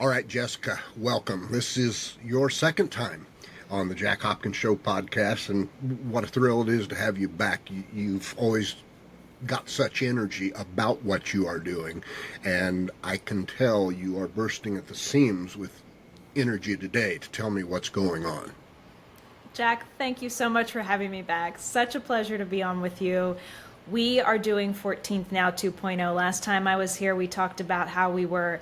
All right, Jessica, welcome. This is your second time on the Jack Hopkins Show podcast, and what a thrill it is to have you back. You've always got such energy about what you are doing, and I can tell you are bursting at the seams with energy today to tell me what's going on. Jack, thank you so much for having me back. Such a pleasure to be on with you. We are doing 14th Now 2.0. Last time I was here, we talked about how we were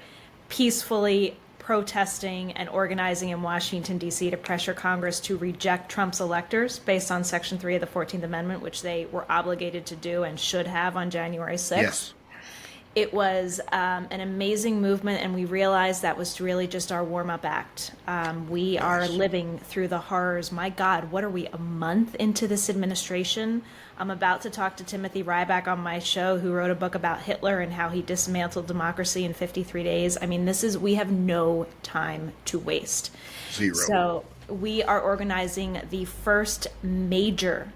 peacefully protesting and organizing in Washington, D.C. to pressure Congress to reject Trump's electors based on Section 3 of the 14th Amendment, which they were obligated to do and should have on January 6th. Yes. It was an amazing movement, and we realized that was really just our warm-up act. We are living through the horrors. My God, what are we, a month into this administration? I'm about to talk to Timothy Ryback on my show, who wrote a book about Hitler and how he dismantled democracy in 53 days. I mean, we have no time to waste. Zero. So we are organizing the first major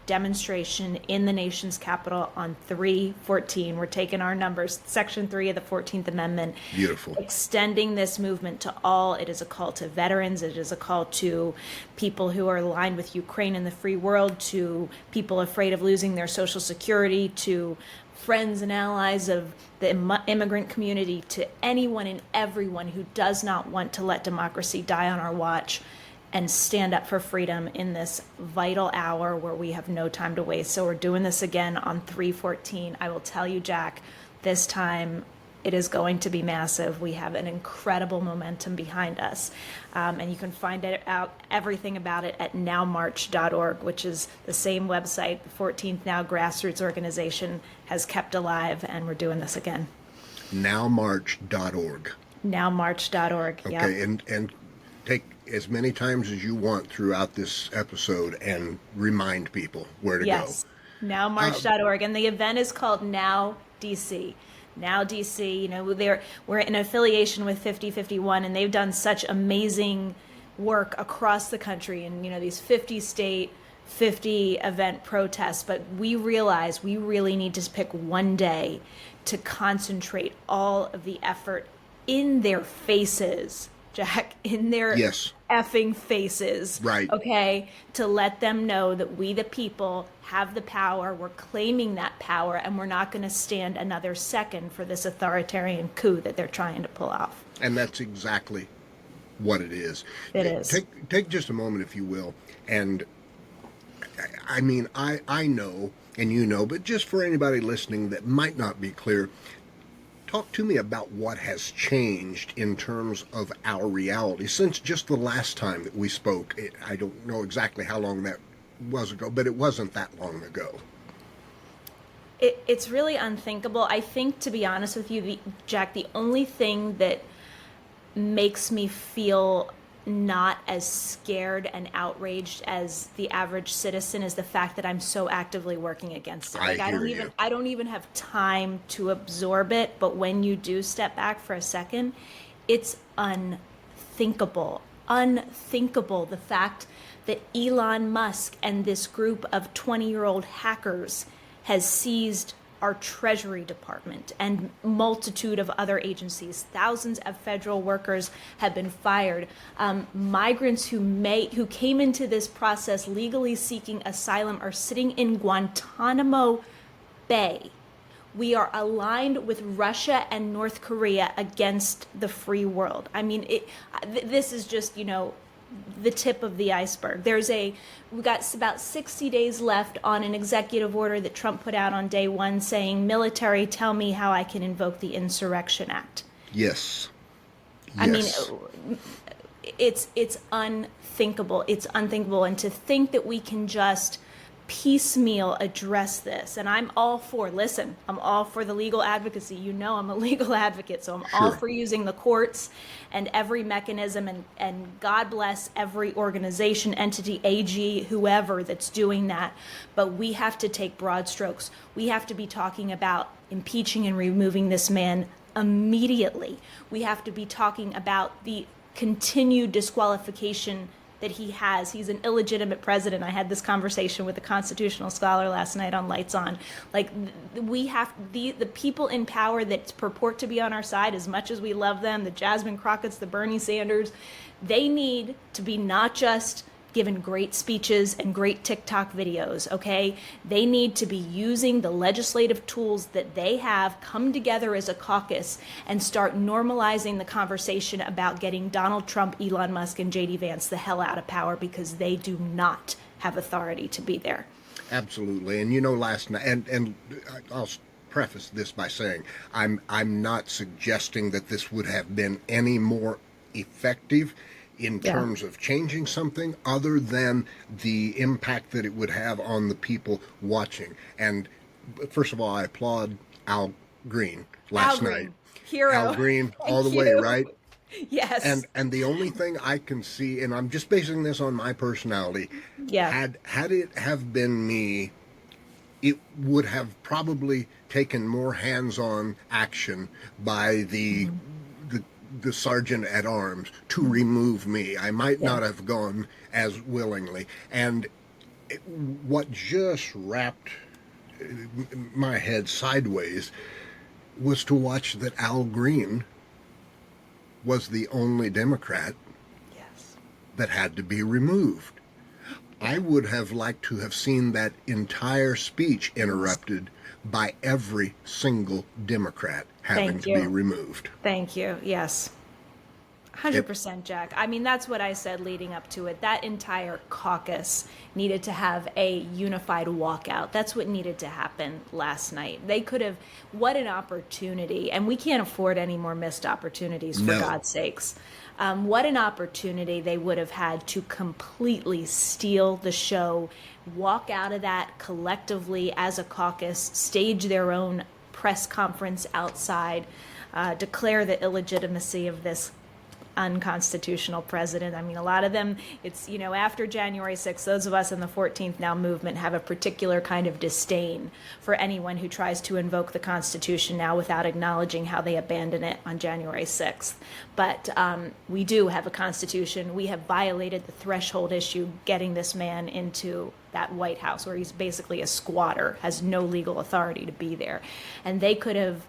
demonstration in the nation's capital on 3/14. We're taking our numbers, Section 3 of the 14th Amendment. Beautiful. Extending this movement to all. It is a call to veterans. It is a call to people who are aligned with Ukraine and the free world, to people afraid of losing their Social Security, to friends and allies of the immigrant community, to anyone and everyone who does not want to let democracy die on our watch, and stand up for freedom in this vital hour where we have no time to waste. So we're doing this again on 3/14. I will tell you, Jack, this time it is going to be massive. We have an incredible momentum behind us. And you can find out everything about it at nowmarch.org, which is the same website the 14th Now grassroots organization has kept alive, and we're doing this again. Nowmarch.org. Nowmarch.org. Okay, yep. and take as many times as you want throughout this episode and remind people where to Yes, nowmarch.org. And the event is called Now DC. Now DC, we're in affiliation with 5051, and they've done such amazing work across the country, and these 50 state 50 event protests. But we realize we really need to pick one day to concentrate all of the effort in their faces, Jack, in their effing faces. Right. Okay. To let them know that we, the people, have the power. We're claiming that power, and we're not going to stand another second for this authoritarian coup that they're trying to pull off. And that's exactly what it is. It is. Take just a moment, if you will. And I mean, I know, and you know, but just for anybody listening that might not be clear, talk to me about what has changed in terms of our reality since just the last time that we spoke. I don't know exactly how long that was ago, but it wasn't that long ago. It's really unthinkable. I think, to be honest with you, Jack, the only thing that makes me feel not as scared and outraged as the average citizen is the fact that I'm so actively working against it. I don't even have time to absorb it, but when you do step back for a second, it's unthinkable. Unthinkable, the fact that Elon Musk and this group of 20-year-old hackers has seized our Treasury Department and multitude of other agencies. Thousands of federal workers have been fired. Migrants who came into this process legally seeking asylum are sitting in Guantanamo Bay. We are aligned with Russia and North Korea against the free world. I mean, this is just, the tip of the iceberg. We've got about 60 days left on an executive order that Trump put out on day one saying, military, tell me how I can invoke the Insurrection Act. Yes. I mean, it's unthinkable. It's unthinkable. And to think that we can just piecemeal address this. And I'm all for the legal advocacy. I'm a legal advocate, so I'm all for using the courts and every mechanism, and God bless every organization, entity, AG, whoever that's doing that. But we have to take broad strokes. We have to be talking about impeaching and removing this man immediately. We have to be talking about the continued disqualification that he has. He's an illegitimate president. I had this conversation with a constitutional scholar last night on Lights On. Like, we have the people in power that purport to be on our side, as much as we love them, the Jasmine Crockett's, the Bernie Sanders, they need to be not just given great speeches and great TikTok videos, okay? They need to be using the legislative tools that they have, come together as a caucus, and start normalizing the conversation about getting Donald Trump, Elon Musk, and JD Vance the hell out of power, because they do not have authority to be there. Absolutely. And you know, last night, and I'll preface this by saying I'm not suggesting that this would have been any more effective in terms of changing something other than the impact that it would have on the people watching. And first of all, I applaud Al Green last night. Hero. Al Green all the way, right? Yes. And the only thing I can see, and I'm just basing this on my personality, had it have been me, it would have probably taken more hands-on action by the sergeant at arms to remove me. I might not have gone as willingly. And what just wrapped my head sideways was to watch that Al Green was the only Democrat that had to be removed. I would have liked to have seen that entire speech interrupted by every single Democrat having to be removed. Thank you. Yes. 100%, Jack. I mean, that's what I said leading up to it. That entire caucus needed to have a unified walkout. That's what needed to happen last night. They could have, what an opportunity. And we can't afford any more missed opportunities, for God's sakes. What an opportunity they would have had to completely steal the show, walk out of that collectively as a caucus, stage their own press conference outside, declare the illegitimacy of this unconstitutional president. I mean, a lot of them, it's, you know, after January 6th, those of us in the 14th Now movement have a particular kind of disdain for anyone who tries to invoke the Constitution now without acknowledging how they abandoned it on January 6th. But we do have a Constitution. We have violated the threshold issue, getting this man into that White House, where he's basically a squatter, has no legal authority to be there. And they could have,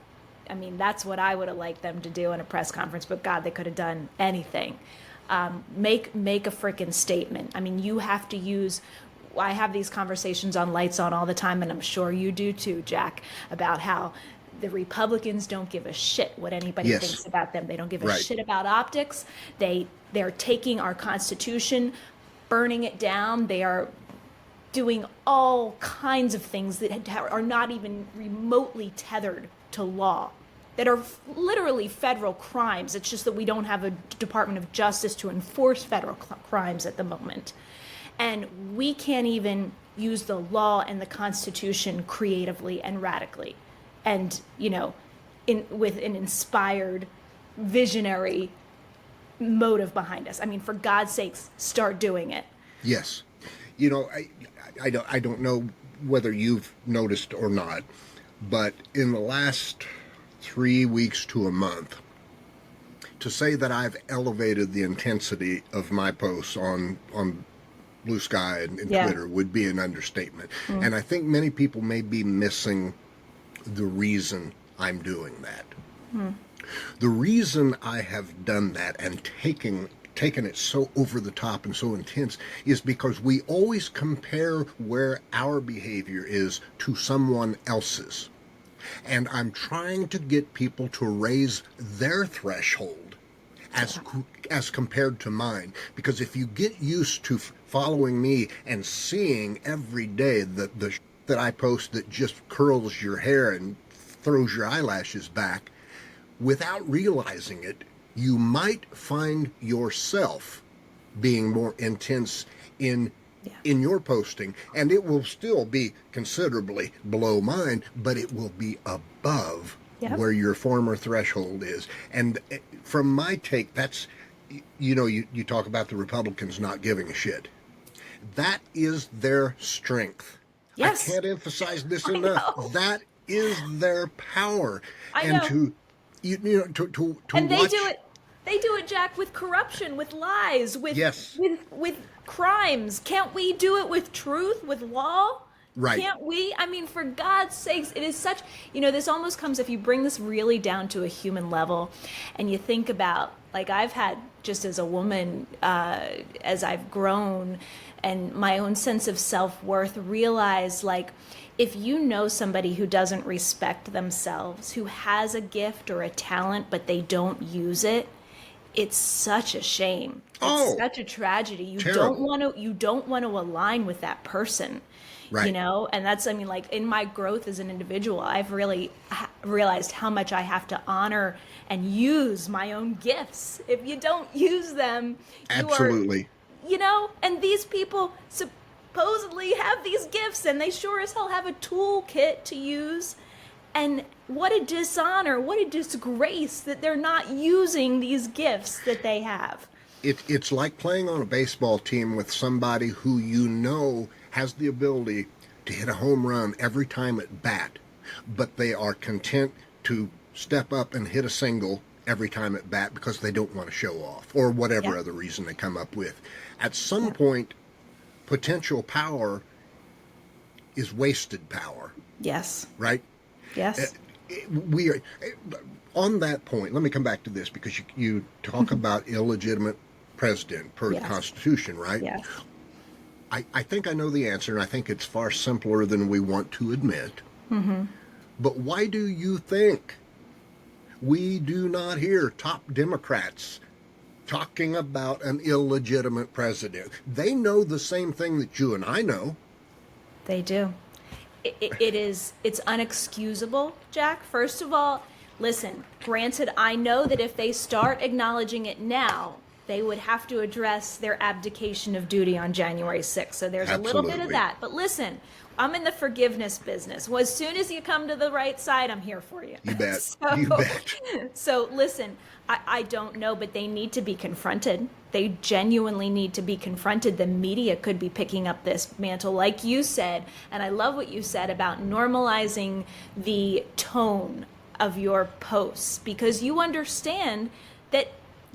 I mean, that's what I would have liked them to do in a press conference, but God, they could have done anything. Make a frickin' statement. I mean, you have to use, I have these conversations on Lights On all the time, and I'm sure you do too, Jack, about how the Republicans don't give a shit what anybody thinks about them. They don't give a shit about optics. They're taking our Constitution, burning it down. They are doing all kinds of things that are not even remotely tethered to law, that are literally federal crimes. It's just that we don't have a Department of Justice to enforce federal crimes at the moment. And we can't even use the law and the Constitution creatively and radically. And, you know, with an inspired, visionary motive behind us. I mean, for God's sakes, start doing it. Yes. You know, I don't know whether you've noticed or not, but in the last 3 weeks to a month, to say that I've elevated the intensity of my posts on Blue Sky and Twitter would be an understatement. And I think many people may be missing the reason I'm doing that. The reason I have done that and taken it so over the top and so intense is because we always compare where our behavior is to someone else's. And I'm trying to get people to raise their threshold as compared to mine. Because if you get used to following me and seeing every day that I post that just curls your hair and throws your eyelashes back, without realizing it, you might find yourself being more intense in your posting, and it will still be considerably below mine, but it will be above where your former threshold is. And from my take, that's, you know, you talk about the Republicans not giving a shit. That is their strength. Yes. I can't emphasize this enough. That is their power. I know. To and they watch, do They do it, Jack, with corruption, with lies, with Yes. with crimes. Can't we do it with truth, with law? Right. Can't we? I mean, for God's sakes, it is such, this almost comes, if you bring this really down to a human level and you think about, like I've had just as a woman, as I've grown and my own sense of self-worth, realize like, if you know somebody who doesn't respect themselves, who has a gift or a talent, but they don't use it, it's such a shame. It's such a tragedy. You Terrible. don't want to align with that person. Right. And that's, I mean, like in my growth as an individual, I've really realized how much I have to honor and use my own gifts. If you don't use them, Absolutely. and these people supposedly have these gifts and they sure as hell have a toolkit to use. And what a dishonor, what a disgrace that they're not using these gifts that they have. It's like playing on a baseball team with somebody who has the ability to hit a home run every time at bat, but they are content to step up and hit a single every time at bat because they don't want to show off or whatever other reason they come up with. At some point, potential power is wasted power. Yes. Right? Yes. We are on that point. Let me come back to this because you talk about illegitimate president per the Constitution, right? Yes. I think I know the answer, and I think it's far simpler than we want to admit. Mm-hmm. But why do you think we do not hear top Democrats talking about an illegitimate president? They know the same thing that you and I know. They do. It's unexcusable, Jack. First of all, listen, granted, I know that if they start acknowledging it now, they would have to address their abdication of duty on January 6th. So there's a little bit of that. But listen, I'm in the forgiveness business. Well, as soon as you come to the right side, I'm here for you. You bet. You bet. So listen, I don't know, but they need to be confronted. They genuinely need to be confronted. The media could be picking up this mantle, like you said. And I love what you said about normalizing the tone of your posts, because you understand that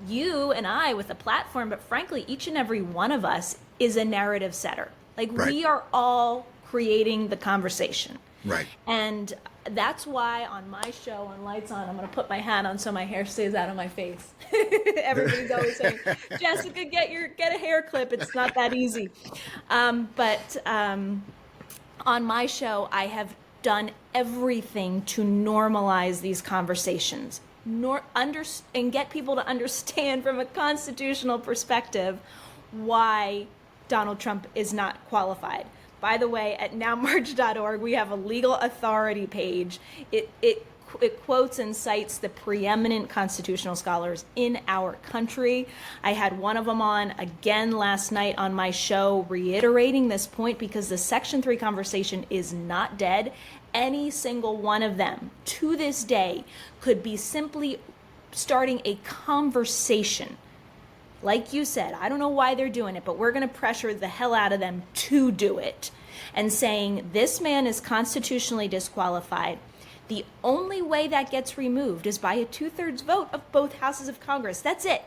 you and I with a platform, but frankly, each and every one of us is a narrative setter. Like we are all creating the conversation. Right. And that's why on my show, on Lights On, I'm going to put my hat on so my hair stays out of my face. Everybody's always saying, Jessica, get a hair clip. It's not that easy. But on my show, I have done everything to normalize these conversations. And get people to understand from a constitutional perspective why Donald Trump is not qualified. By the way, at nowmarch.org, we have a legal authority page. It quotes and cites the preeminent constitutional scholars in our country. I had one of them on again last night on my show, reiterating this point because the Section 3 conversation is not dead. Any single one of them to this day could be simply starting a conversation. Like you said, I don't know why they're doing it, but we're going to pressure the hell out of them to do it. And saying this man is constitutionally disqualified. The only way that gets removed is by a 2/3 vote of both houses of Congress. That's it.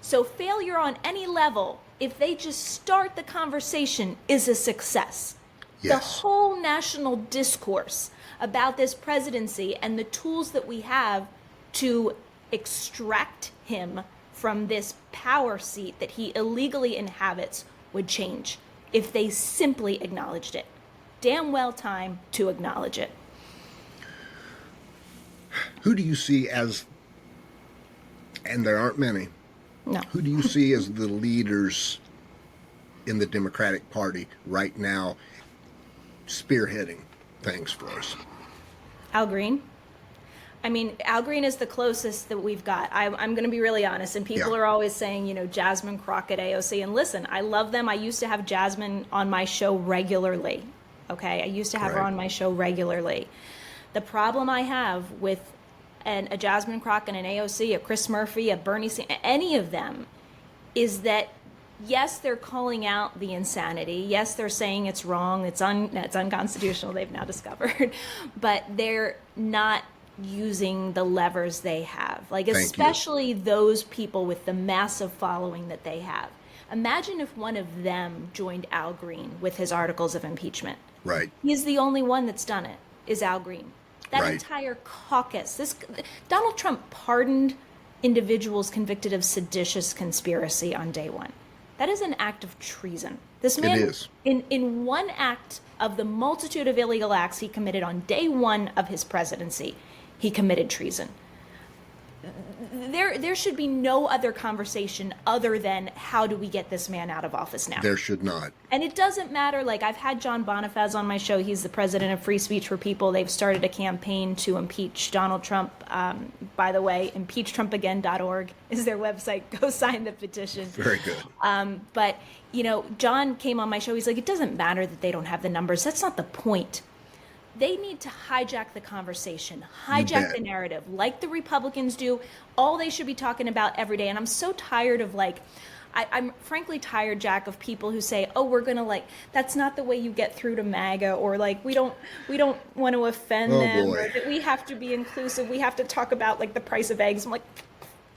So failure on any level, if they just start the conversation, is a success. Yes. The whole national discourse about this presidency and the tools that we have to extract him from this power seat that he illegally inhabits would change if they simply acknowledged it. Damn well time to acknowledge it. Who do you see as, and there aren't many, No. who do you see as the leaders in the Democratic Party right now spearheading things for us? Al Green. I mean, Al Green is the closest that we've got. I'm going to be really honest. And people are always saying, Jasmine Crockett, AOC. And listen, I love them. I used to have Jasmine on my show regularly. Okay? I used to have her on my show regularly. The problem I have with a Jasmine Crockett, an AOC, a Chris Murphy, a Bernie Sanders, any of them, is that, yes, they're calling out the insanity. Yes, they're saying it's wrong. It's unconstitutional, they've now discovered. But they're not using the levers they have. Like, Thank you. especially those people with the massive following that they have. Imagine if one of them joined Al Green with his articles of impeachment. Right. He's the only one that's done it, is Al Green. That Right. entire caucus. Donald Trump pardoned individuals convicted of seditious conspiracy on day one. That is an act of treason. This man, It is. in one act of the multitude of illegal acts he committed on day one of his presidency, he committed treason. There should be no other conversation other than how do we get this man out of office now? There should not. And it doesn't matter, like, I've had John Bonifaz on my show. He's the president of Free Speech for People. They've started a campaign to impeach Donald Trump. By the way, impeachtrumpagain.org is their website. Go sign the petition. Very good. But, you know, John came on my show. He's like, it doesn't matter that they don't have the numbers. That's not the point. They need to hijack the conversation, hijack the narrative, like the Republicans do. All they should be talking about every day. And I'm so tired of, like, I'm frankly tired, Jack, of people who say, oh, we're going to, like, that's not the way you get through to MAGA, or, like, we don't want to offend them, boy. or that we have to be inclusive. We have to talk about, like, the price of eggs. I'm like,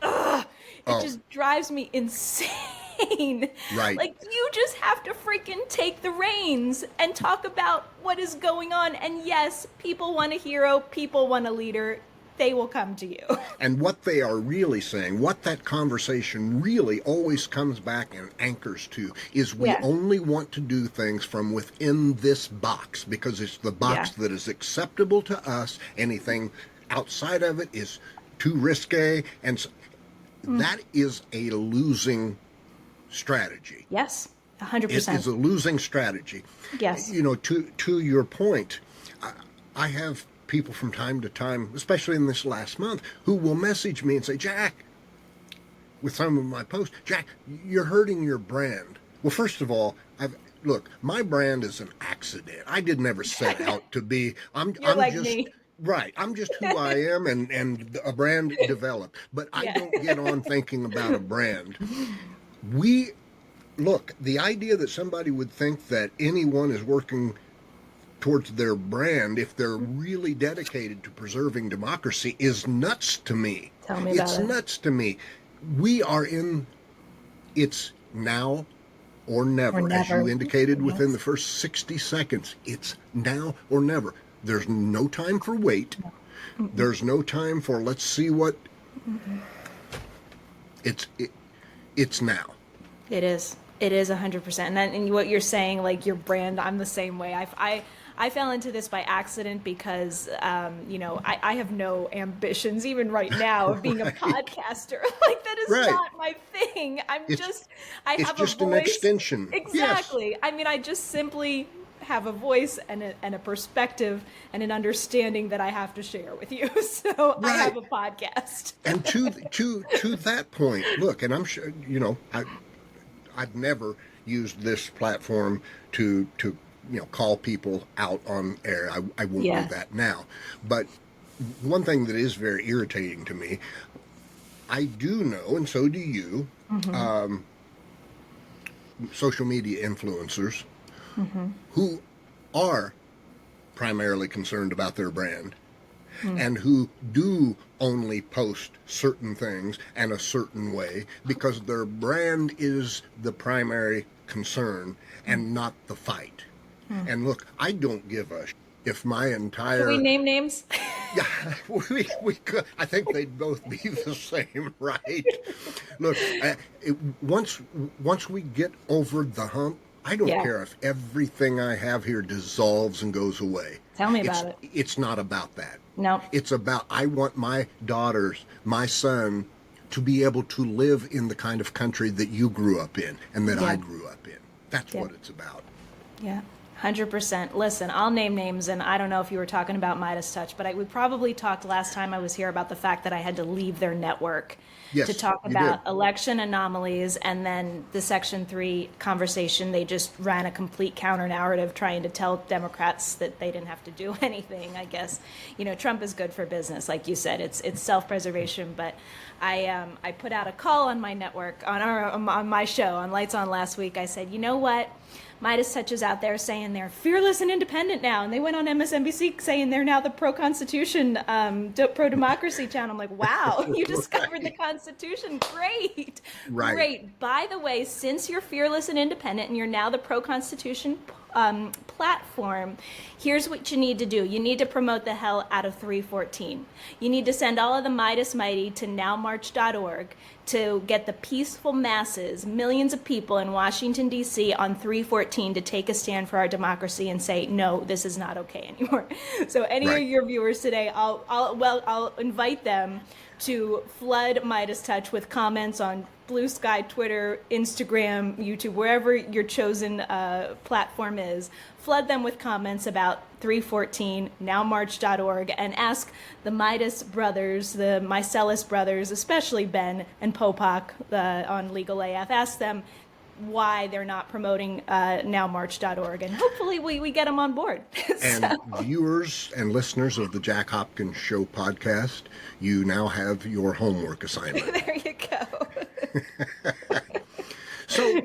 ugh, it just drives me insane. Right. Like, you just have to freaking take the reins and talk about what is going on. And yes, people want a hero, people want a leader. They will come to you. And what they are really saying, what that conversation really always comes back and anchors to, is we only want to do things from within this box, because it's the box that is acceptable to us. Anything outside of it is too risque. And so that is a losing strategy. Yes, 100%. It is a losing strategy. Yes. You know, to your point, I have people from time to time, especially in this last month, who will message me and say, Jack, with some of my posts, Jack, you're hurting your brand. Well, first of all, look, my brand is an accident. I didn't ever set out to be. I'm like just me. Right. I'm just who I am, and a brand developed. But I don't get on thinking about a brand. Look, the idea that somebody would think that anyone is working towards their brand, if they're really dedicated to preserving democracy, is nuts to me. Tell me about it. It's nuts to me. We are in, it's now or never, as you indicated within the first 60 seconds. It's now or never. There's no time for wait. There's no time for let's see what. It's now. It is 100%. And what you're saying, like your brand, I'm the same way. I fell into this by accident because, you know, I have no ambitions, even right now, of being a podcaster. Like, that is not my thing. I have a voice. It's just an extension. Exactly. Yes. I mean, I just simply have a voice and a perspective and an understanding that I have to share with you. So I have a podcast. And to that point, look, and I'm sure, you know, I've never used this platform to call people out on air. I won't do that now. But one thing that is very irritating to me, I do know, and so do you, social media influencers who are primarily concerned about their brand and who do only post certain things and a certain way because their brand is the primary concern and not the fight. And look, I don't give a if my entire... Can we name names? Yeah, we could. I think they'd both be the same, right? Look, once we get over the hump, I don't care if everything I have here dissolves and goes away. Tell me about it. It's not about that. No. It's about, I want my daughters, my son, to be able to live in the kind of country that you grew up in and that I grew up in. That's what it's about. Yeah. 100%. Listen, I'll name names, and I don't know if you were talking about Midas Touch, but we probably talked last time I was here about the fact that I had to leave their network Yes, to talk you did. about election anomalies, and then the Section 3 conversation. They just ran a complete counter narrative trying to tell Democrats that they didn't have to do anything. I guess, Trump is good for business. Like you said, it's self-preservation. But I put out a call on my network, on my show, on Lights On last week. I said, you know what? Midas Touch is out there saying they're fearless and independent now, and they went on MSNBC saying they're now the pro-Constitution, pro-democracy channel. I'm like, wow, you discovered the Constitution. Great, Right. great. By the way, since you're fearless and independent, and you're now the pro-Constitution platform, here's what you need to do. You need to promote the hell out of 314. You need to send all of the Midas Mighty to nowmarch.org to get the peaceful masses, millions of people in Washington, D.C. on 314 to take a stand for our democracy and say, no, this is not okay anymore. So any Right. of your viewers today, I'll invite them to flood Midas Touch with comments on Blue Sky, Twitter, Instagram, YouTube, wherever your chosen platform is. Flood them with comments about 314, nowmarch.org, and ask the Midas brothers, the Mycelis brothers, especially Ben and Popak on Legal AF, ask them why they're not promoting nowmarch.org, and hopefully we get them on board. And viewers and listeners of the Jack Hopkins Show podcast, you now have your homework assignment. There you go. So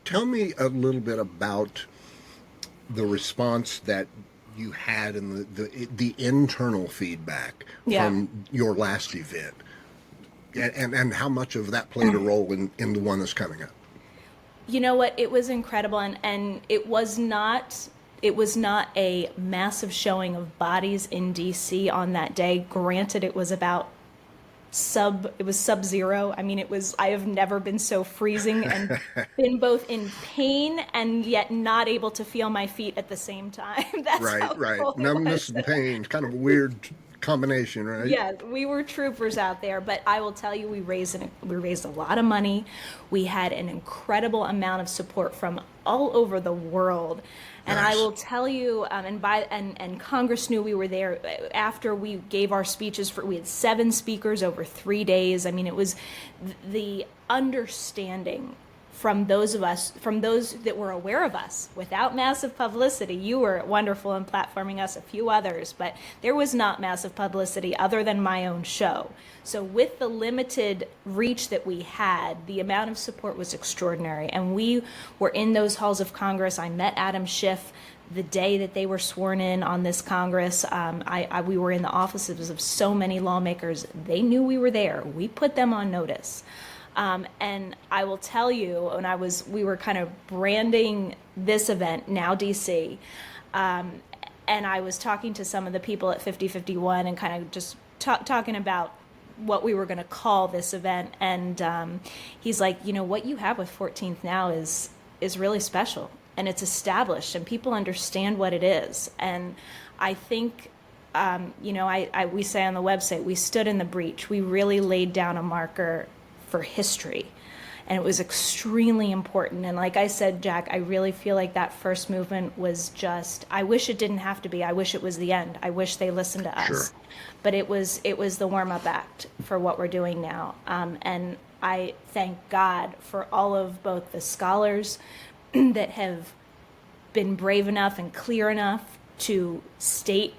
tell me a little bit about the response that you had and the internal feedback from your last event, and how much of that played a role in the one that's coming up. You know what? It was incredible, and it was not a massive showing of bodies in DC on that day. Granted, it was about sub-zero. I mean, I have never been so freezing and been both in pain and yet not able to feel my feet at the same time. That's how Right. cold it Numbness was. and pain, kind of a weird combination, right? Yeah, we were troopers out there, but I will tell you, we raised a lot of money. We had an incredible amount of support from all over the world. And Nice. I will tell you, and Congress knew we were there after we gave our speeches. We had 7 speakers over 3 days. I mean, it was the understanding from those that were aware of us without massive publicity. You were wonderful in platforming us, a few others, but there was not massive publicity other than my own show. So with the limited reach that we had, the amount of support was extraordinary. And we were in those halls of Congress. I met Adam Schiff the day that they were sworn in on this Congress. We were in the offices of so many lawmakers. They knew we were there. We put them on notice. And I will tell you, when we were kind of branding this event, Now DC, and I was talking to some of the people at 5051 and kind of just talking about what we were going to call this event. And he's like, what you have with 14th Now is really special, and it's established, and people understand what it is. And I think, we say on the website, we stood in the breach. We really laid down a marker for history, and it was extremely important. And like I said, Jack, I really feel like that first movement was I wish it didn't have to be. I wish it was the end. I wish they listened to us. Sure. But it was the warm-up act for what we're doing now. And I thank God for all of both the scholars that have been brave enough and clear enough to state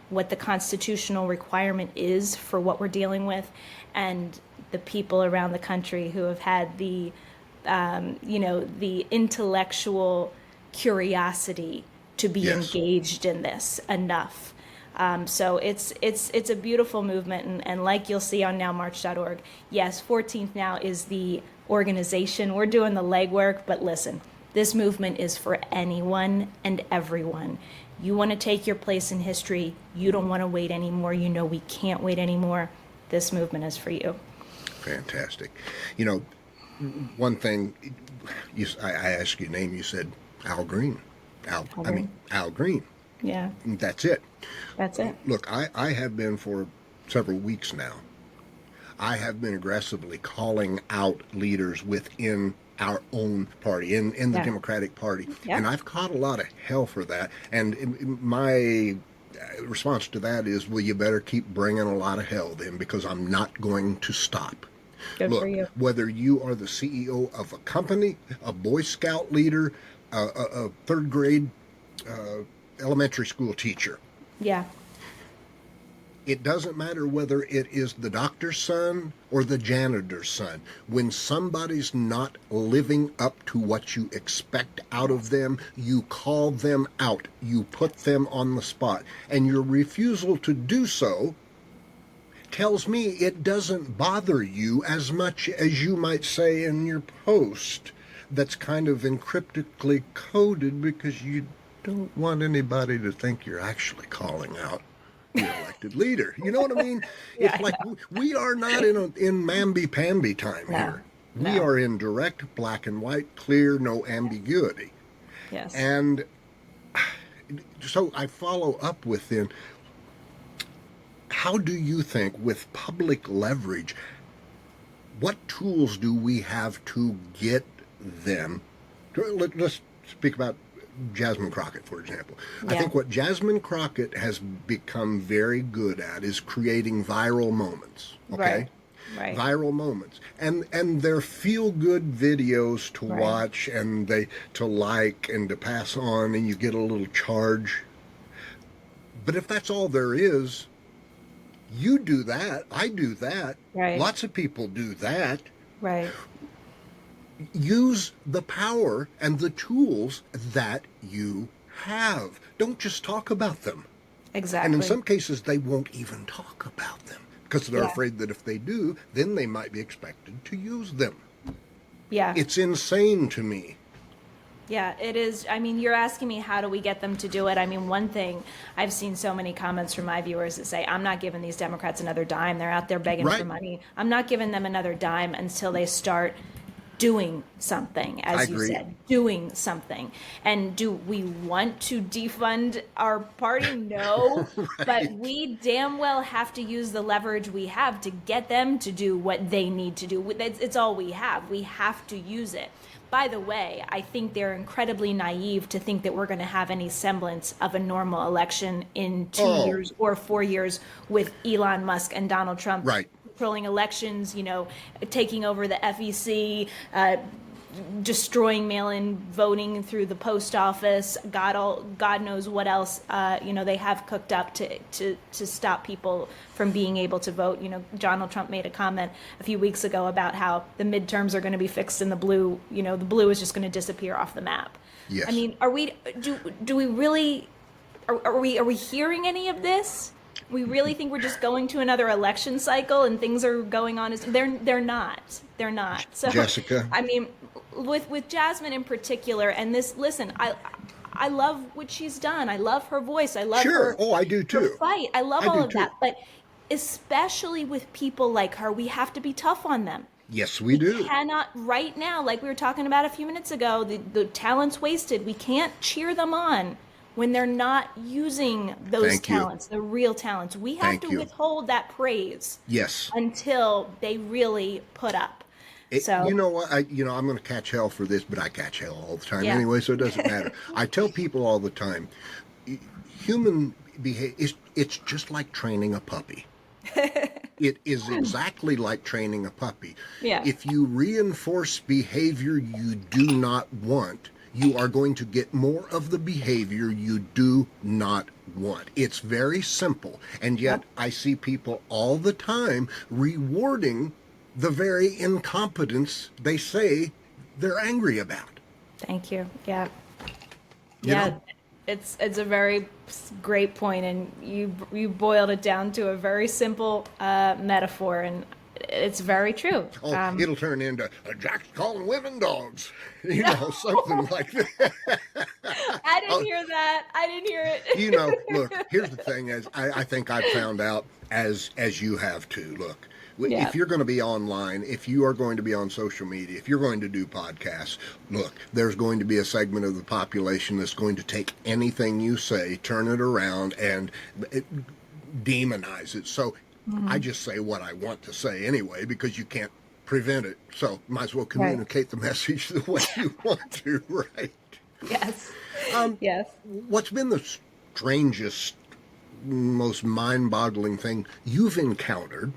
what the constitutional requirement is for what we're dealing with, and the people around the country who have had the intellectual curiosity to be Yes. engaged in this enough. So it's a beautiful movement, and like you'll see on nowmarch.org, yes, 14th Now is the organization. We're doing the legwork, but listen, this movement is for anyone and everyone. You want to take your place in history. You don't want to wait anymore. We can't wait anymore. This movement is for you. Fantastic. One thing, I asked you a name, you said Al Green. Al Green. Yeah, That's it. that's it. Look, I have been for several weeks now. I have been aggressively calling out leaders within our own party, in the Yeah. Democratic Party. Yeah. And I've caught a lot of hell for that. And my response to that is, well, you better keep bringing a lot of hell then, because I'm not going to stop. Good for Look, you. whether you are the CEO of a company, a Boy Scout leader, a third grade elementary school teacher, Yeah. it doesn't matter whether it is the doctor's son or the janitor's son. When somebody's not living up to what you expect out of them, you call them out. You put them on the spot. And your refusal to do so tells me it doesn't bother you as much as you might say in your post that's kind of encryptically coded because you don't want anybody to think you're actually calling out the elected leader. You know what I mean? Yeah, It's like we are not in mamby-pamby time No, here. We no. are in direct, black and white, clear, no ambiguity. Yes. And so I follow up with then, how do you think with public leverage, what tools do we have to get them? Let's speak about Jasmine Crockett, for example. I Yeah. think what Jasmine Crockett has become very good at is creating viral moments. Okay? Right. Viral moments. And they're feel good videos to Right. watch and they to like and to pass on, and you get a little charge. But if that's all there is, you do that, I do that. Right. Lots of people do that. Right. Use the power and the tools that you have. Don't just talk about them. Exactly. And in some cases, they won't even talk about them because they're Yeah. afraid that if they do, then they might be expected to use them. Yeah. It's insane to me. Yeah, it is. I mean, you're asking me how do we get them to do it? I mean, one thing, I've seen so many comments from my viewers that say, I'm not giving these Democrats another dime. They're out there begging for Right. money. I'm not giving them another dime until they start doing something, I as you agree. said, doing something. And do we want to defund our party? No. But we damn well have to use the leverage we have to get them to do what they need to do. It's all we have. We have to use it. By the way, I think they're incredibly naive to think that we're going to have any semblance of a normal election in 2 years or 4 years with Elon Musk and Donald Trump Right. controlling elections, taking over the FEC, destroying mail-in voting through the post office. God knows what else they have cooked up to stop people from being able to vote. Donald Trump made a comment a few weeks ago about how the midterms are going to be fixed and the blue is just going to disappear off the map. Yes. I mean, do we really are we hearing any of this? We really think we're just going to another election cycle and things are going on as they're not. So Jessica. I mean, with Jasmine in particular, and this, listen, I love what she's done. I love her voice. I love Sure. her. Oh, I do too. Her fight. I love I all do of too. that. But especially with people like her, we have to be tough on them. Yes, we do. Cannot right now, like we were talking about a few minutes ago, the talent's wasted. We can't cheer them on when they're not using those Thank you. talents, the real talents. We have Thank to you. withhold that praise Yes. until they really put up. So You know what? I'm going to catch hell for this, but I catch hell all the time Yeah. anyway, so it doesn't matter. I tell people all the time, human behavior, it's just like training a puppy. It is exactly like training a puppy. Yeah. If you reinforce behavior you do not want, you are going to get more of the behavior you do not want. It's very simple. And yet I see people all the time rewarding the very incompetence they say they're angry about. thank you. Yeah. You Yeah. know? It's a very great point, and you boiled it down to a very simple metaphor, and it's very true. Oh, it'll turn into Jack's calling women dogs, something like that. I didn't hear that. I didn't hear it. Look, here's the thing: is I think I've found out as you have too. Look, Yeah. if you're going to be online, if you are going to be on social media, if you're going to do podcasts, look, there's going to be a segment of the population that's going to take anything you say, turn it around, and demonize it. So I just say what I want to say anyway, because you can't prevent it. So might as well communicate the message the way you want to, right? Yes. Yes. What's been the strangest, most mind-boggling thing you've encountered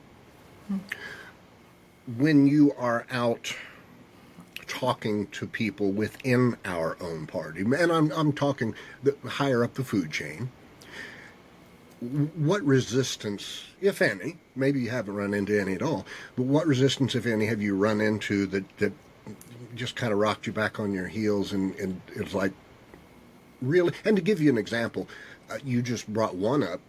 when you are out talking to people within our own party, and I'm talking higher up the food chain, what resistance, if any, maybe you haven't run into any at all, but what resistance, if any, have you run into that just kind of rocked you back on your heels and it's like, really? And to give you an example, you just brought one up.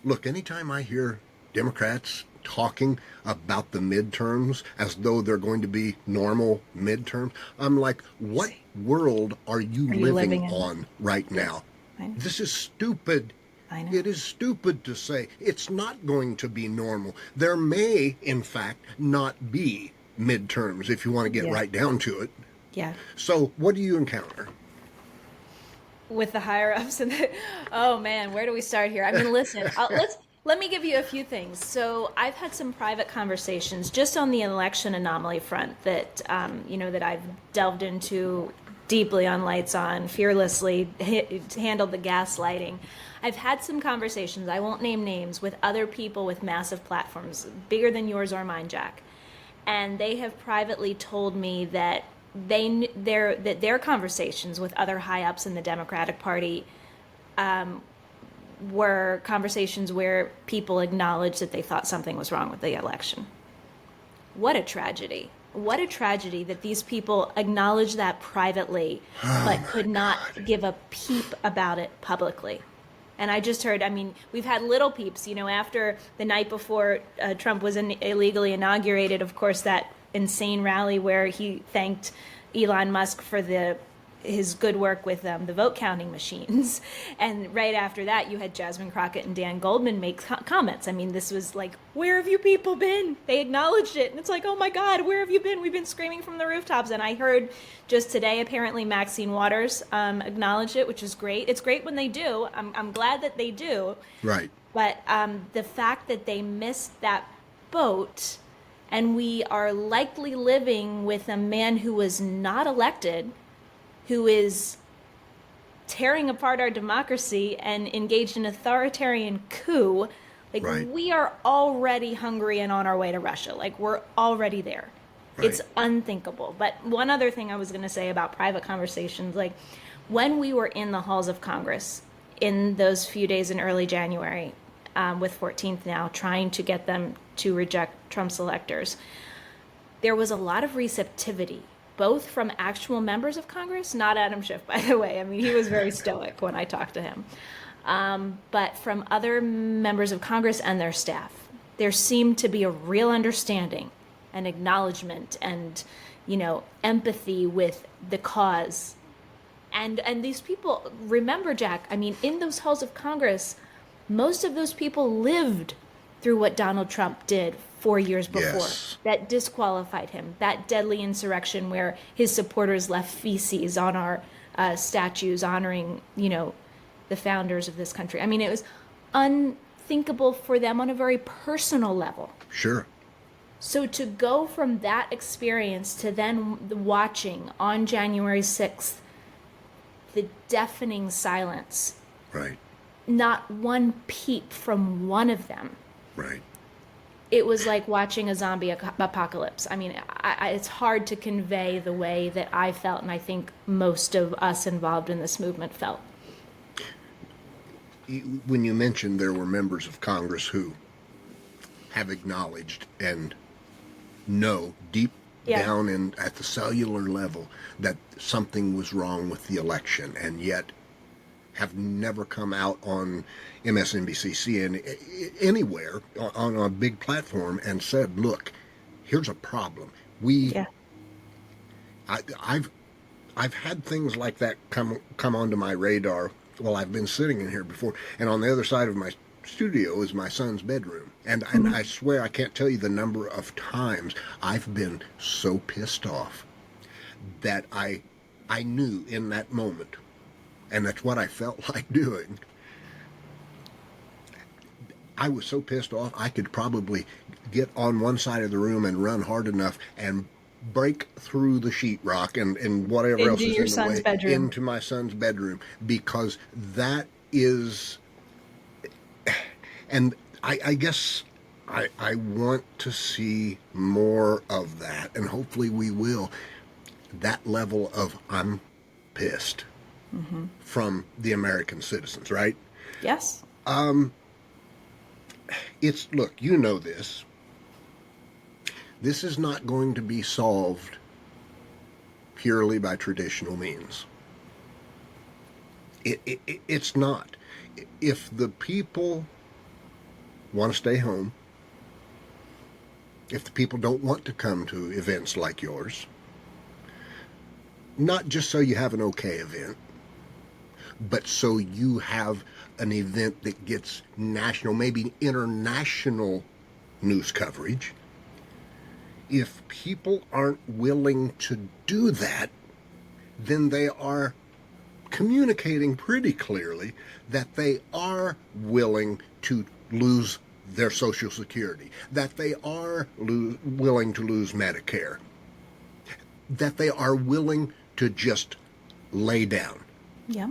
Look, anytime I hear Democrats talking about the midterms as though they're going to be normal midterms, I'm like, what world are you living in? on right now? This is stupid. I know. It is stupid to say it's not going to be normal. There may, in fact, not be midterms if you want to get right down to it. Yeah. So what do you encounter? With the higher ups oh man, where do we start here? I mean, listen, let me give you a few things. So I've had some private conversations just on the election anomaly front that that I've delved into deeply on Lights On, fearlessly handled the gaslighting. I've had some conversations, I won't name names, with other people with massive platforms, bigger than yours or mine, Jack. And they have privately told me that their conversations with other high ups in the Democratic Party were conversations where people acknowledged that they thought something was wrong with the election. What a tragedy. What a tragedy that these people acknowledged that privately, but could not give a peep about it publicly. And I just heard, I mean, we've had little peeps, after the night before Trump was illegally inaugurated, of course, that insane rally where he thanked Elon Musk for his good work with the vote counting machines. And right after that, you had Jasmine Crockett and Dan Goldman make comments. I mean, this was like, where have you people been? They acknowledged it. And it's like, oh my God, where have you been? We've been screaming from the rooftops. And I heard just today, apparently, Maxine Waters acknowledged it, which is great. It's great when they do. I'm glad that they do. Right. But the fact that they missed that boat, and we are likely living with a man who was not elected, who is tearing apart our democracy and engaged in authoritarian coup. Like, right. We are already hungry and on our way to Russia. Like, we're already there. Right. It's unthinkable. But one other thing I was going to say about private conversations, like when we were in the halls of Congress in those few days in early January, with 14th now, trying to get them to reject Trump's electors, there was a lot of receptivity, both from actual members of Congress, not Adam Schiff, by the way. I mean, he was very stoic when I talked to him. But from other members of Congress and their staff, there seemed to be a real understanding and acknowledgement and, empathy with the cause. And these people, remember, Jack, I mean, in those halls of Congress, most of those people lived through what Donald Trump did 4 years before. Yes. That disqualified him, that deadly insurrection where his supporters left feces on our statues honoring, the founders of this country. I mean, it was unthinkable for them on a very personal level. Sure. So to go from that experience to then watching on January 6th, the deafening silence. Right. Not one peep from one of them. Right. It was like watching a zombie apocalypse. I mean, it's hard to convey the way that I felt, and I think most of us involved in this movement felt. When you mentioned there were members of Congress who have acknowledged and know deep down at the cellular level that something was wrong with the election, and yet have never come out on MSNBC, CNN, anywhere on a big platform and said, "Look, here's a problem." I've had things like that come onto my radar while I've been sitting in here before, and on the other side of my studio is my son's bedroom, and I swear I can't tell you the number of times I've been so pissed off that I knew in that moment. And that's what I felt like doing. I was so pissed off, I could probably get on one side of the room and run hard enough and break through the sheetrock and whatever else is in the way into my son's bedroom, because that is, and I guess I want to see more of that, and hopefully we will. That level of I'm pissed from the American citizens, right? Yes. It's, look, you know this. This is not going to be solved purely by traditional means. It's not. If the people want to stay home, if the people don't want to come to events like yours, not just so you have an okay event, but so you have an event that gets national, maybe international news coverage. If people aren't willing to do that, then they are communicating pretty clearly that they are willing to lose their Social Security, that they are willing to lose Medicare, that they are willing to just lay down. Yeah.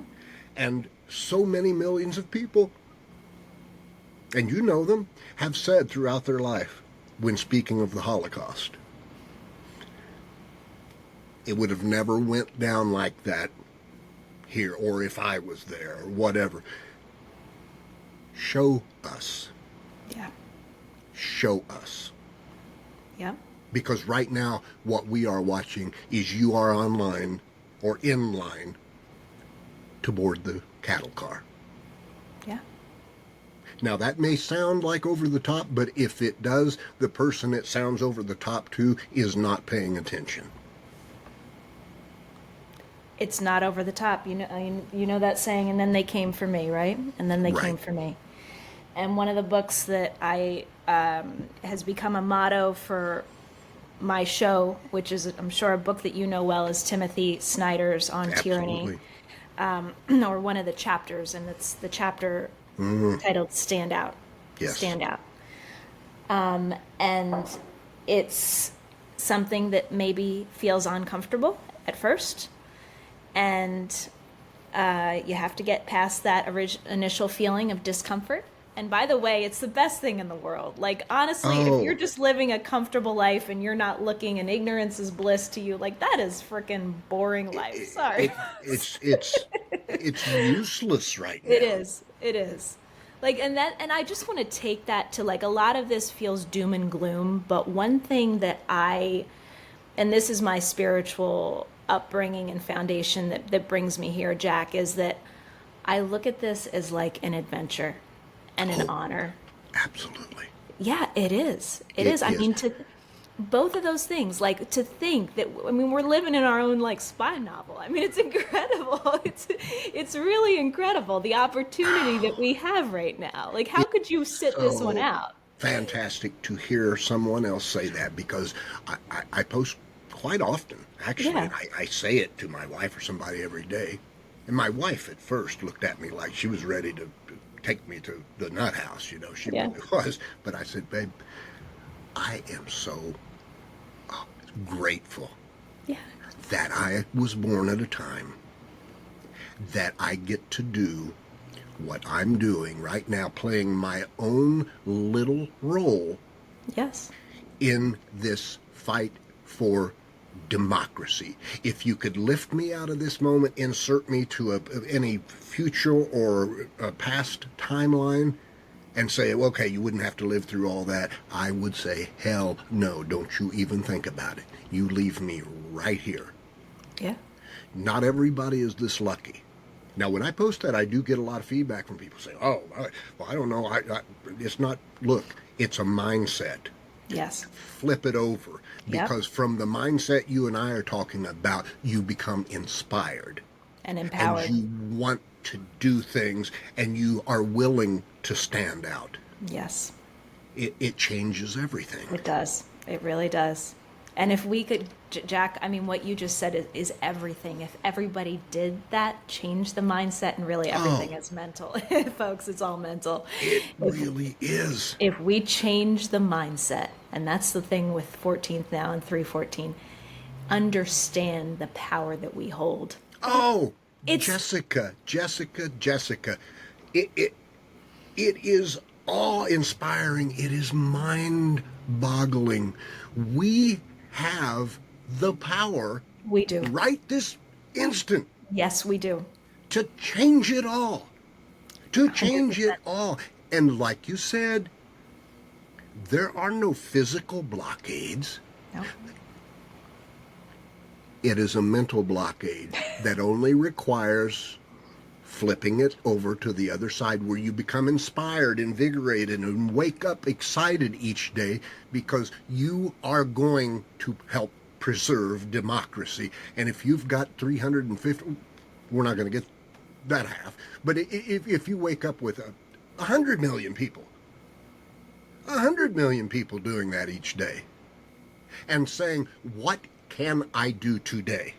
And so many millions of people, and you know them, have said throughout their life, when speaking of the Holocaust, it would have never went down like that here, or if I was there, or whatever. Show us. Yeah. Show us. Yeah. Because right now, what we are watching is you are online or in line to board the cattle car. Yeah. Now, that may sound like over the top, but if it does, the person it sounds over the top to is not paying attention. It's not over the top. You know that saying, and then they came for me, right? And then they came Right. for me. And one of the books that I has become a motto for my show, which is, I'm sure, a book that you know well, is Timothy Snyder's On Absolutely. Tyranny, or one of the chapters, and it's the chapter titled "Stand Out." Yes. Stand out. And it's something that maybe feels uncomfortable at first, and you have to get past that initial feeling of discomfort. And by the way, it's the best thing in the world. Like, honestly, Oh. if you're just living a comfortable life and you're not looking, and ignorance is bliss to you, like, that is freaking boring life. Sorry. It's useless right now. It is. It is. Like, and I just want to take that to, like, a lot of this feels doom and gloom, but one thing that and this is my spiritual upbringing and foundation that brings me here, Jack, is that I look at this as like an adventure and an honor. Absolutely. Yeah, it is. It It is. I is. mean, both of those things, like, to think that, I mean, we're living in our own, like, spy novel. I mean, it's incredible. It's really incredible, the opportunity that we have right now. Like, how could you sit this one So out? fantastic to hear someone else say that, because I post quite often, actually, Yeah. and I say it to my wife or somebody every day. And my wife at first looked at me like she was ready to take me to the nut house, she Yeah. really was. But I said, babe, I am so grateful Yeah. that I was born at a time that I get to do what I'm doing right now, playing my own little role Yes. in this fight for democracy. If you could lift me out of this moment, insert me to any future or a past timeline, and say, okay, you wouldn't have to live through all that, I would say, hell no, don't you even think about it. You leave me right here. Yeah. Not everybody is this lucky. Now, when I post that, I do get a lot of feedback from people saying, oh, well, I don't know. It's not, look, it's a mindset. Yes. Flip it over. Yep. Because from the mindset you and I are talking about, you become inspired. And empowered. And you want to do things, and you are willing to stand out. Yes. It changes everything. It does. It really does. And if we could, Jack, I mean, what you just said is everything. If everybody did that, change the mindset, and really everything is mental. Folks, it's all mental. It really is. If we change the mindset, and that's the thing with 14th now and 314, understand the power that we hold. Oh, It's- Jessica. It is awe-inspiring. It is mind-boggling. We have the power We do. right this instant Yes, we do. to change it all. To change it 100%. all. And like you said, there are no physical blockades. No. It is a mental blockade that only requires flipping it over to the other side, where you become inspired, invigorated, and wake up excited each day because you are going to help preserve democracy. And if you've got 350, we're not going to get that half, but if you wake up with 100 million people, 100 million people doing that each day and saying, what can I do today?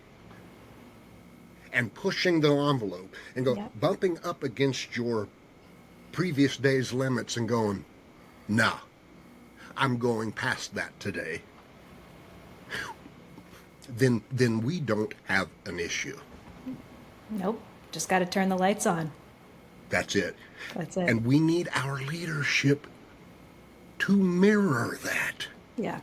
And pushing the envelope and go, Yep. bumping up against your previous day's limits and going, nah, I'm going past that today. Then we don't have an issue. Nope. Just got to turn the lights on. That's it. That's it. And we need our leadership to mirror that. Yeah.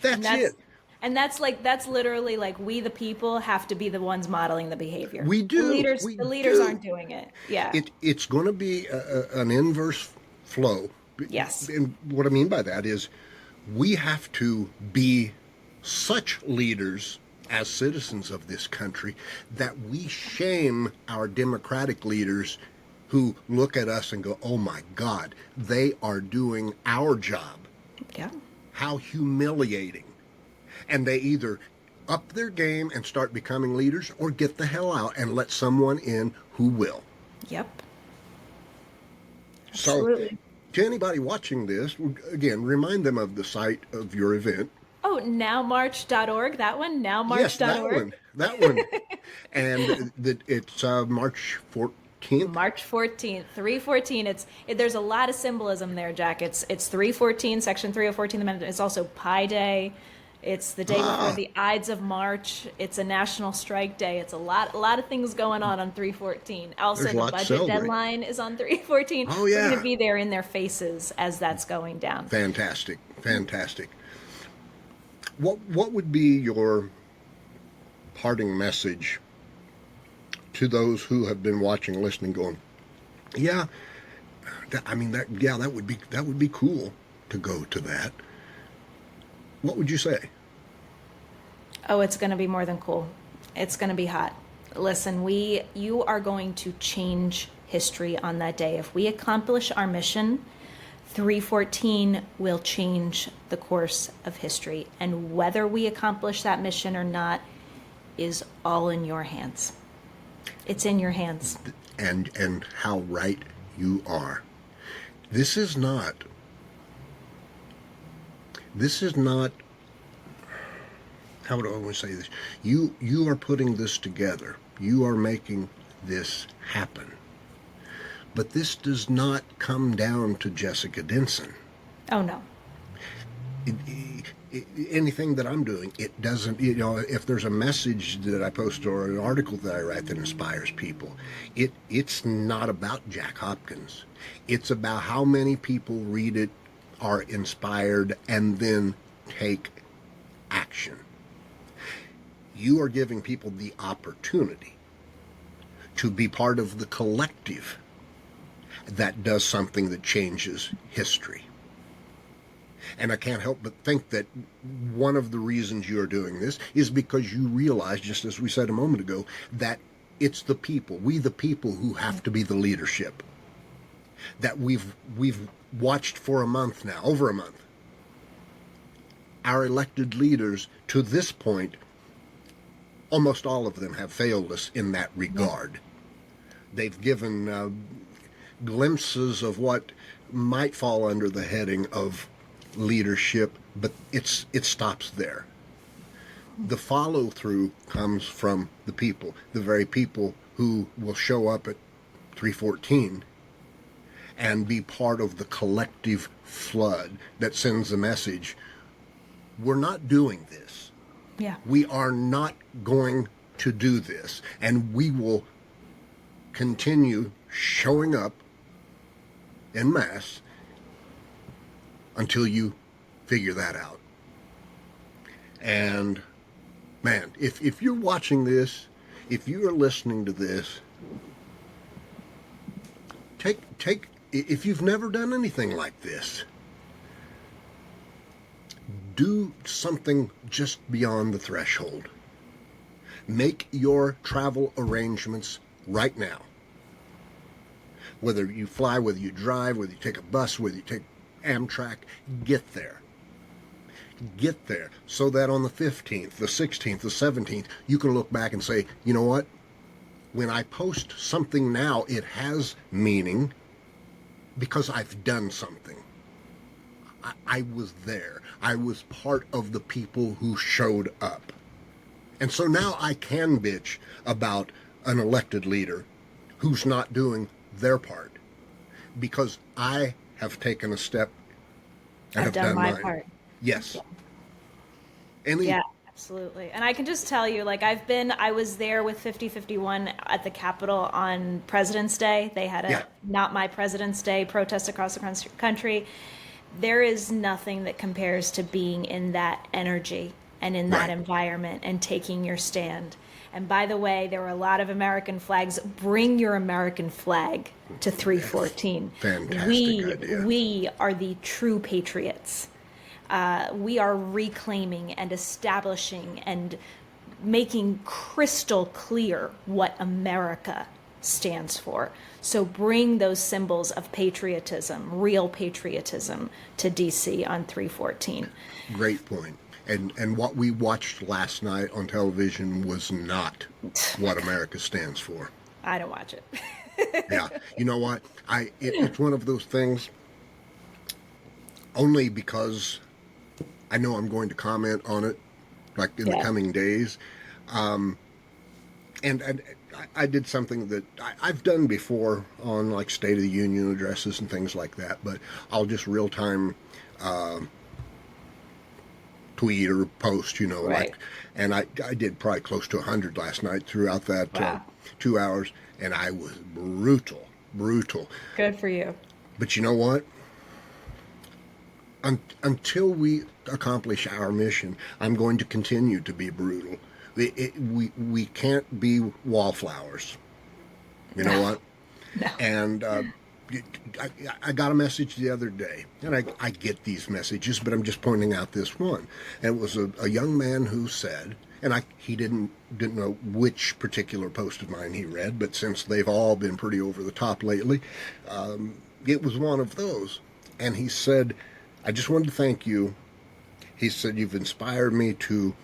That's And it. And that's literally like, we the people have to be the ones modeling the behavior. We do. The leaders aren't doing it. Yeah. It's going to be an inverse flow. Yes. And what I mean by that is we have to be such leaders as citizens of this country that we shame our democratic leaders who look at us and go, oh my God, they are doing our job. Yeah. How humiliating. And they either up their game and start becoming leaders or get the hell out and let someone in who will. Yep. So, to anybody watching this, again, remind them of the site of your event. Oh, nowmarch.org, that one? Nowmarch.org? Yes, that one. And it's March 14th? March 14th, 314. There's a lot of symbolism there, Jack. It's 314, section 3014 amendment. It's also Pi Day. It's the day before the Ides of March. It's a national strike day. It's a lot of things going on 314. Also, There's the lots to budget celebrate. deadline is on 314. Oh, yeah. We're going to be there in their faces as that's going down. Fantastic. What would be your parting message to those who have been watching, listening, going, yeah, that would be cool to go to that. What would you say? Oh, it's going to be more than cool. It's going to be hot. Listen, you are going to change history on that day. If we accomplish our mission, 314 will change the course of history. And whether we accomplish that mission or not is all in your hands. It's in your hands. And how right you are. This is not, how would I want to say this? You are putting this together. You are making this happen. But this does not come down to Jessica Denson. Oh, no. Anything that I'm doing, it doesn't, if there's a message that I post or an article that I write that inspires people, it's not about Jack Hopkins. It's about how many people read it, are inspired, and then take action. You are giving people the opportunity to be part of the collective that does something that changes history. And I can't help but think that one of the reasons you're doing this is because you realize, just as we said a moment ago, that it's the people, we the people, who have to be the leadership. That we've watched for a month now, over a month. Our elected leaders, to this point, almost all of them have failed us in that regard. They've given glimpses of what might fall under the heading of leadership, but it stops there. The follow-through comes from the people, the very people who will show up at 314 and be part of the collective flood that sends the message, we're not doing this. Yeah. We are not going to do this, and we will continue showing up en masse until you figure that out. And man, if you're watching this, if you are listening to this, take if you've never done anything like this, do something just beyond the threshold. Make your travel arrangements right now. Whether you fly, whether you drive, whether you take a bus, whether you take Amtrak, get there. Get there so that on the 15th, the 16th, the 17th, you can look back and say, you know what? When I post something now, it has meaning because I've done something. I was there. I was part of the people who showed up. And so now I can bitch about an elected leader who's not doing their part because I have taken a step and I've done my mine. part. Yes. Yeah, absolutely. And I can just tell you, like, I was there with 5051 at the Capitol on President's Day. They had a Not My President's Day protest across the country. There is nothing that compares to being in that energy and in that environment and taking your stand. And by the way, there were a lot of American flags. Bring your American flag to 314. Fantastic idea. We are the true patriots. We are reclaiming and establishing and making crystal clear what America stands for. So bring those symbols of patriotism, real patriotism, to DC on 314. Great point. And what we watched last night on television was not what America stands for. I don't watch it. Yeah. You know what? It's one of those things only because I know I'm going to comment on it like in the coming days. And I did something that I've done before on like State of the Union addresses and things like that, but I'll just real time tweet or post, like, and I did probably close to 100 last night throughout that 2 hours, and I was brutal. Good for you. But you know what? Until we accomplish our mission, I'm going to continue to be brutal. We can't be wallflowers. You know what? No. And I got a message the other day, and I get these messages, but I'm just pointing out this one. And it was a young man who said, and he didn't know which particular post of mine he read, but since they've all been pretty over the top lately, it was one of those. And he said, I just wanted to thank you. He said, you've inspired me to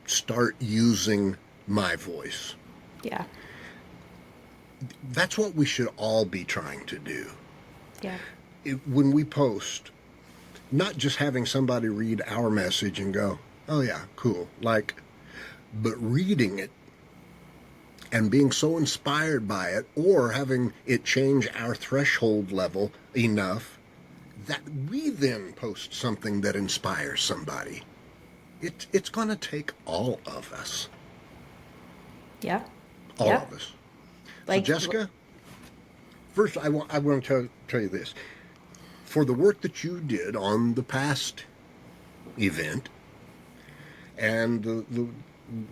start using my voice. Yeah. That's what we should all be trying to do. Yeah. When we post, not just having somebody read our message and go, oh yeah, cool, but reading it and being so inspired by it, or having it change our threshold level enough that we then post something that inspires somebody. It's going to take all of us. Yeah. All of us. So Jessica, first I want to tell you this. For the work that you did on the past event and the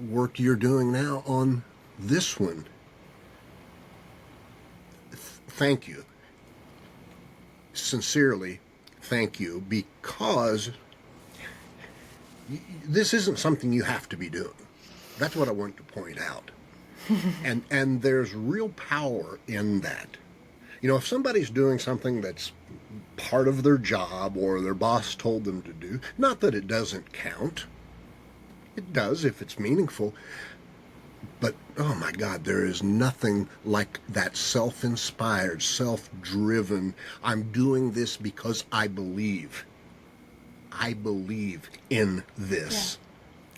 work you're doing now on this one, thank you. Sincerely, thank you, because this isn't something you have to be doing. That's what I want to point out. And there's real power in that. If somebody's doing something that's part of their job or their boss told them to do, not that it doesn't count. It does if it's meaningful. But, oh my God, there is nothing like that self-inspired, self-driven, I'm doing this because I believe. I believe in this.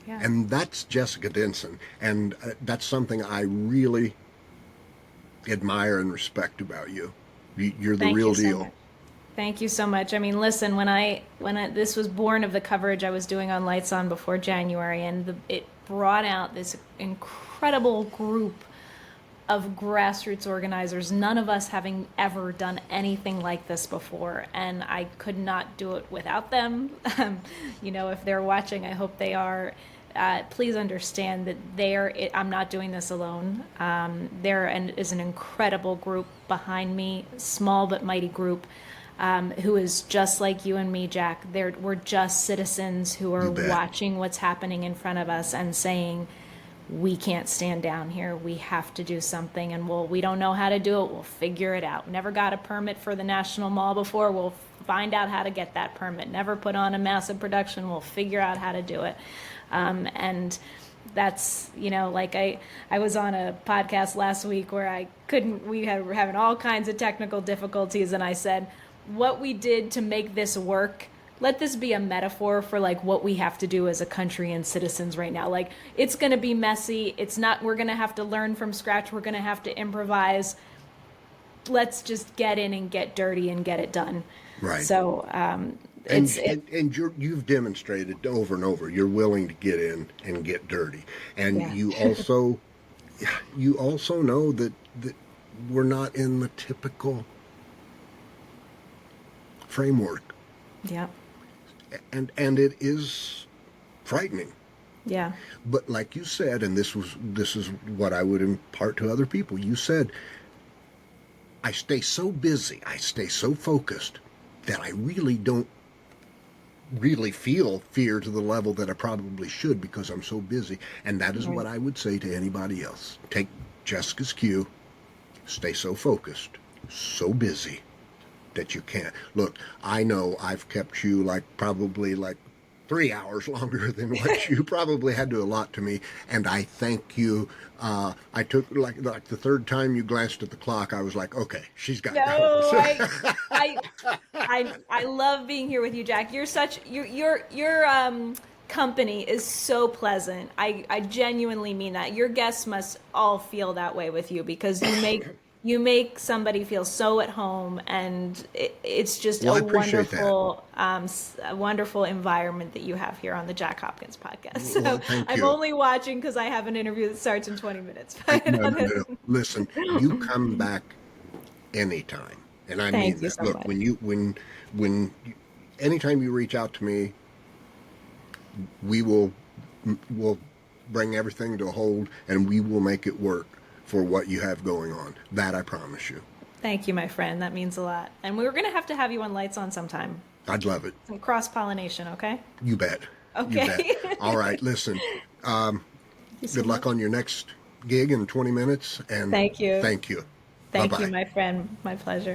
Yeah. And that's Jessica Denson. And that's something I really admire and respect about you. You're the real deal. Thank you so much. I mean, listen, when this was born of the coverage I was doing on Lights On before January, and it brought out this incredible group of grassroots organizers, none of us having ever done anything like this before, and I could not do it without them. If they're watching, I hope they are. Please understand that I'm not doing this alone. There is an incredible group behind me, small but mighty group, who is just like you and me, Jack. We're just citizens who are watching what's happening in front of us and saying, we can't stand down here. We have to do something, and we don't know how to do it. We'll figure it out. Never got a permit for the National Mall before. We'll find out how to get that permit. Never put on a massive production. We'll figure out how to do it. And that's, like I was on a podcast last week where we were having all kinds of technical difficulties, and I said, what we did to make this work, let this be a metaphor for like what we have to do as a country and citizens right now. Like, it's going to be messy. We're going to have to learn from scratch. We're going to have to improvise. Let's just get in and get dirty and get it done. Right. So, you've demonstrated over and over you're willing to get in and get dirty, and Yeah. you also know that we're not in the typical framework, Yeah. and it is frightening. Yeah. But like you said, and this is what I would impart to other people. You said, I stay so busy, I stay so focused that I really don't really feel fear to the level that I probably should because I'm so busy. And that is what I would say to anybody else. Take Jessica's cue. Stay so focused, so busy that you can't. Look, I know I've kept you probably 3 hours longer than what you probably had to allot to me, and I thank you. I took like the third time you glanced at the clock, I was like, okay, she's got to go. I love being here with you, Jack. Your company is so pleasant. I genuinely mean that. Your guests must all feel that way with you because you make somebody feel so at home, and it's just a wonderful environment that you have here on the Jack Hopkins podcast. So I'm only watching because I have an interview that starts in 20 minutes. No. Listen, you come back anytime, and I mean that. So Look, much. when anytime you reach out to me, we'll bring everything to a hold, and we will make it work for what you have going on. That I promise you. Thank you, my friend. That means a lot. And we're going to have you on Lights On sometime. I'd love it. Some cross-pollination, okay? You bet. Okay. You bet. All right, listen. Good luck on your next gig in 20 minutes. And Thank you. Thank you. Thank Bye-bye. you, my friend. My pleasure.